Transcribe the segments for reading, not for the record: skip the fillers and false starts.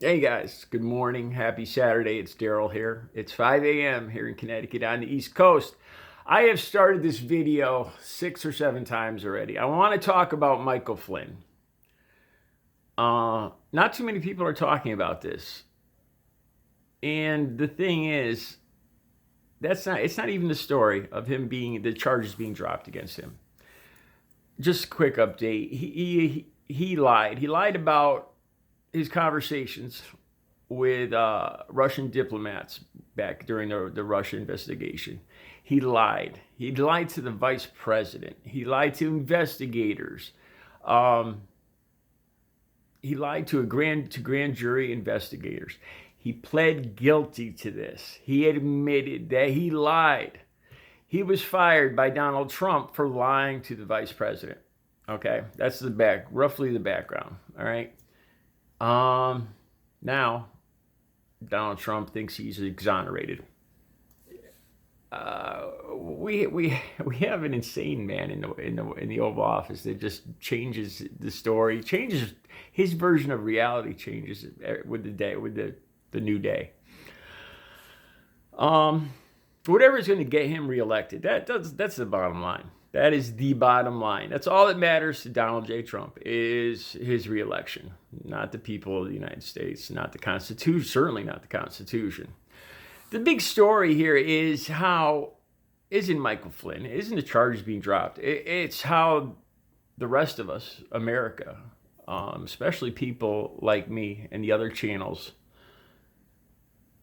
Hey guys, good morning. Happy Saturday. It's Daryl here. It's 5 a.m. here in Connecticut on the East Coast. I have started this video 6 or 7 times already. I want to talk about Michael Flynn. Not too many people are talking about this. And the thing is, it's not even the story of the charges being dropped against him. Just a quick update. He lied. He lied about his conversations with Russian diplomats back during the Russia investigation. He lied. He lied to the vice president. He lied to investigators. Um, he lied to grand jury investigators. He pled guilty to this. He admitted that he lied. He was fired by Donald Trump for lying to the vice president. Okay, that's roughly the background. All right. Now Donald Trump thinks he's exonerated. We have an insane man in the Oval Office that just changes the story, changes his version of reality, changes with the new day. Whatever is going to get him reelected, that's the bottom line. That is the bottom line. That's all that matters to Donald J. Trump is his reelection, not the people of the United States, not the Constitution, certainly not the Constitution. The big story here isn't Michael Flynn, isn't the charges being dropped. It's how the rest of us, America, especially people like me and the other channels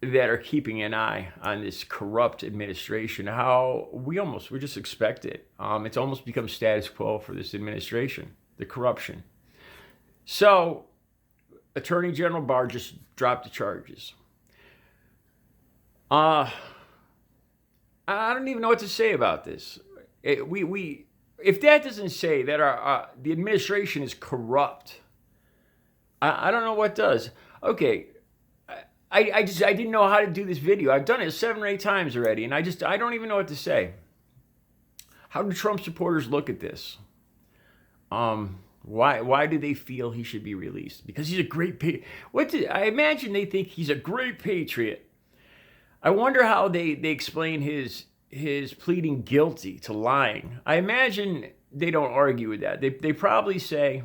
that are keeping an eye on this corrupt administration, how we just expect it. It's almost become status quo for this administration, the corruption. So, Attorney General Barr just dropped the charges. I don't even know what to say about this. If that doesn't say that the administration is corrupt, I don't know what does. Okay, I didn't know how to do this video. I've done it 7 or 8 times already, and I don't even know what to say. How do Trump supporters look at this? Why do they feel he should be released? Because he's a great I imagine they think he's a great patriot. I wonder how they explain his pleading guilty to lying. I imagine they don't argue with that. They probably say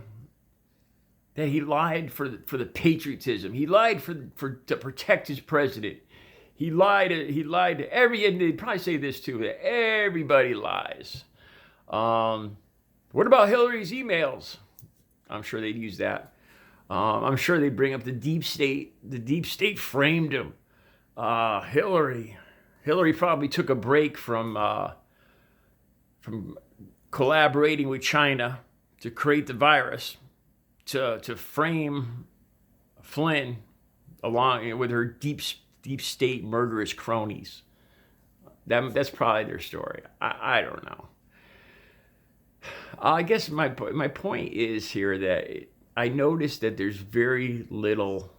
that he lied for the patriotism. He lied to protect his president. He lied to and they'd probably say this too, that everybody lies. What about Hillary's emails? I'm sure they'd use that. I'm sure they'd bring up the deep state. The deep state framed him. Hillary probably took a break from collaborating with China to create the virus, to frame Flynn along with her deep state murderous cronies. That's probably their story. I don't know. I guess my point is here that I noticed that there's very little.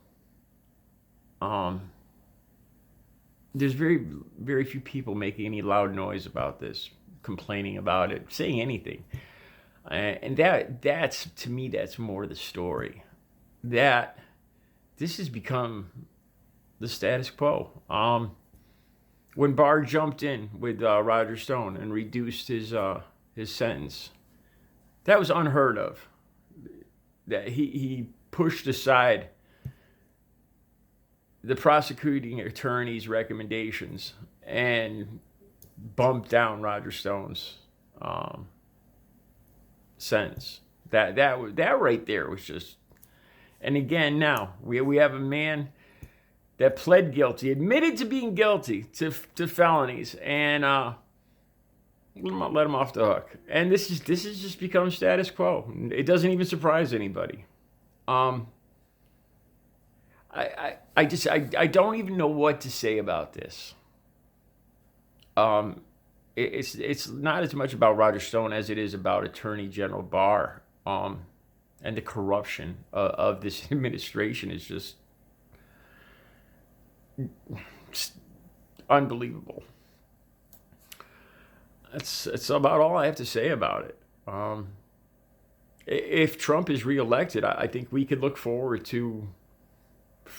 There's very few people making any loud noise about this, complaining about it, saying anything. And that's to me, that's more the story. That this has become the status quo. When Barr jumped in with Roger Stone and reduced his sentence, that was unheard of. That he pushed aside the prosecuting attorney's recommendations and bumped down Roger Stone's sentence. That right there was just. And again, now we have a man that pled guilty, admitted to being guilty to felonies, and let him off the hook. And this has just become status quo. It doesn't even surprise anybody. I don't even know what to say about this. It's not as much about Roger Stone as it is about Attorney General Barr. And the corruption of this administration is just unbelievable. That's about all I have to say about it. If Trump is reelected, I think we could look forward to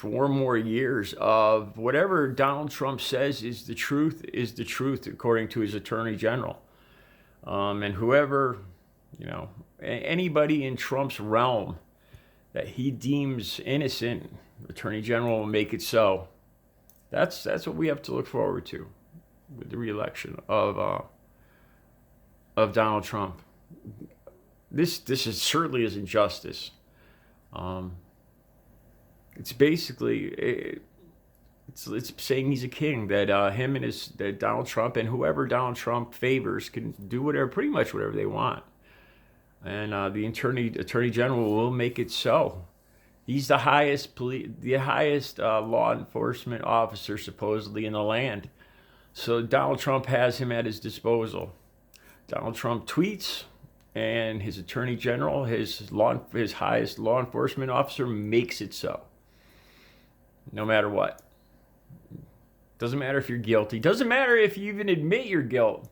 4 more years of whatever Donald Trump says is the truth, according to his attorney general. And whoever, anybody in Trump's realm that he deems innocent, the attorney general will make it so. That's what we have to look forward to with the re-election of Donald Trump. This certainly isn't justice. It's basically it's saying he's a king, that that Donald Trump and whoever Donald Trump favors can do pretty much whatever they want, and the attorney general will make it so. He's the highest law enforcement officer supposedly in the land, so Donald Trump has him at his disposal. Donald Trump tweets, and his attorney general, his highest law enforcement officer, makes it so. No matter what. Doesn't matter if you're guilty. Doesn't matter if you even admit your guilt.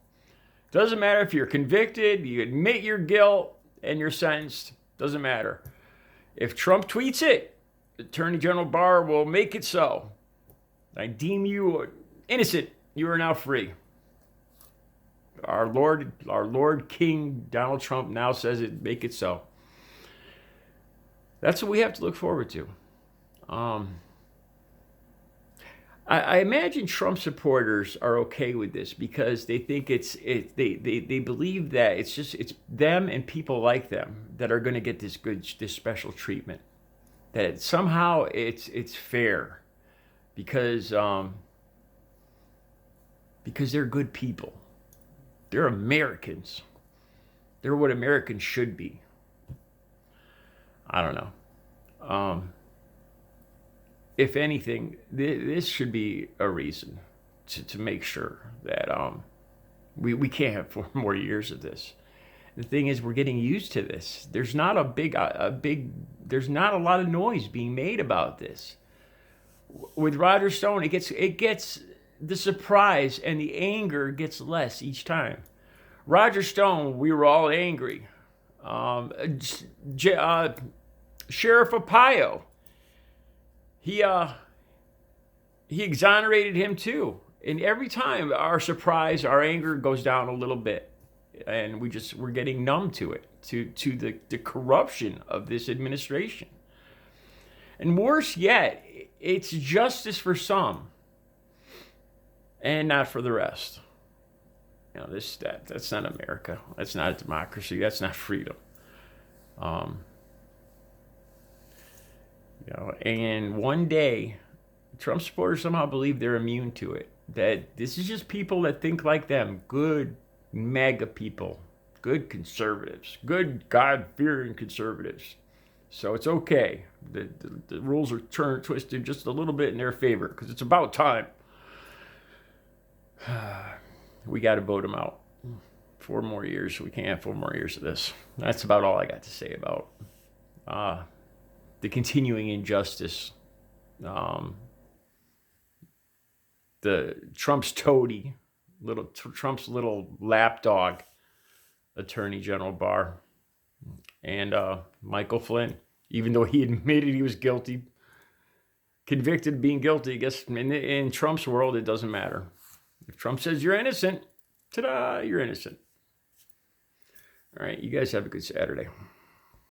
Doesn't matter if you're convicted, you admit your guilt, and you're sentenced. Doesn't matter. If Trump tweets it, Attorney General Barr will make it so. I deem you innocent. You are now free. Our Lord King Donald Trump now says it. Make it so. That's what we have to look forward to. I imagine Trump supporters are okay with this because they think they believe that it's them and people like them that are going to get this special treatment. That somehow it's fair because they're good people. They're Americans. They're what Americans should be. I don't know. If anything, this should be a reason to make sure that we can't have 4 more years of this. The thing is, we're getting used to this. There's not there's not a lot of noise being made about this. With Roger Stone, it gets the surprise and the anger gets less each time. Roger Stone, we were all angry. Sheriff Arpaio, he exonerated him too. And every time our anger goes down a little bit, and we're getting numb to it, to the corruption of this administration. And worse yet, it's justice for some and not for the rest. That's not America. That's not a democracy. That's not freedom. And one day, Trump supporters somehow believe they're immune to it. That this is just people that think like them. Good MAGA people. Good conservatives. Good God-fearing conservatives. So it's okay. The rules are twisted just a little bit in their favor because it's about time. We got to vote them out. 4 more years. We can't have 4 more years of this. That's about all I got to say about the continuing injustice. The Trump's toady, Trump's little lapdog, Attorney General Barr, and Michael Flynn, even though he admitted he was guilty, convicted of being guilty. I guess in Trump's world, it doesn't matter. If Trump says you're innocent, ta-da, you're innocent. All right, you guys have a good Saturday.